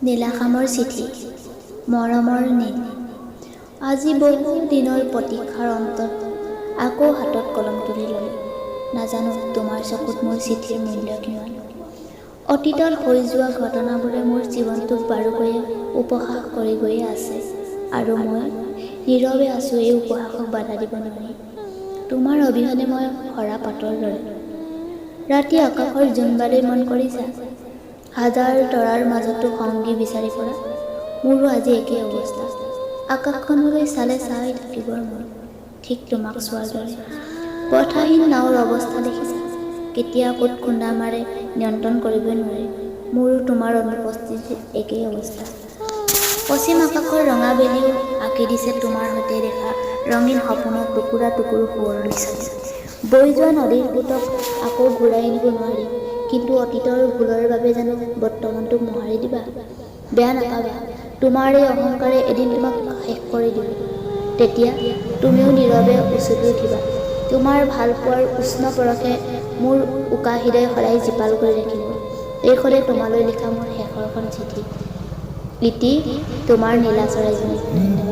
নীলাখামৰ চিঠি, মৰমৰ নীল। আজি বহু দিনৰ প্ৰতীক্ষাৰ অন্তত আকৌ হাতত কলম তুলি ল'লো। নাজানো তোমাৰ চকুত মোৰ চিঠিৰ মূল্য কিমান। অতীতত হৈ যোৱা ঘটনাবোৰে মোৰ জীৱনটোক বাৰুকৈয়ে উপহাস কৰি গৈয়ে আছে, আৰু মই নীৰৱে আছোঁ এই উপহাসক বাধা দিব নোৱাৰি। তোমাৰ অবিহনে মই সৰা পাতৰ দৰে। ৰাতি আকাশৰ জোনবাৰেই মন কৰিছা, হাজাৰ তৰাৰ মাজতো সংগী বিচাৰি ফুৰা। মোৰো আজি একেই অৱস্থা। আকাশখনলৈ চালে চাই থাকিবৰ মন, ঠিক তোমাক চোৱাৰ দৰে। পথহীন নাওৰ অৱস্থা দেখিছা, কেতিয়া ক'ত খুন্দা মাৰে নিয়ন্ত্ৰণ কৰিবই নোৱাৰি। মোৰো তোমাৰ অনুপস্থিতিত একেই অৱস্থা। পশ্চিম আকাশৰ ৰঙা বেলিও আঁকি দিছে তোমাৰ সৈতে দেখা ৰঙীন সপোনৰ টুকুৰা টুকুৰ সোঁৱৰণি ছবি। বৈ যোৱা নদীৰ সোঁতক আকৌ ঘূৰাই নিব নোৱাৰি, কিন্তু অতীতৰ ভুলৰ বাবে জানো বৰ্তমানটোক মোহাৰি দিবা? বেয়া নাপাবা, তোমাৰ এই অহংকাৰে এদিন তোমাক শেষ কৰি দিব। তেতিয়া তুমিও নীৰৱে উচলি উঠিবা। তোমাৰ ভালপোৱাৰ উষ্ণ পৰশে মোৰ উকা হৃদয় সদায় জীপাল কৰি ৰাখিব। এইখনেই তোমালৈ লিখা মোৰ শেষৰখন চিঠি। ইতি তোমাৰ নীলা চৰাইজনী। ধন্যবাদ।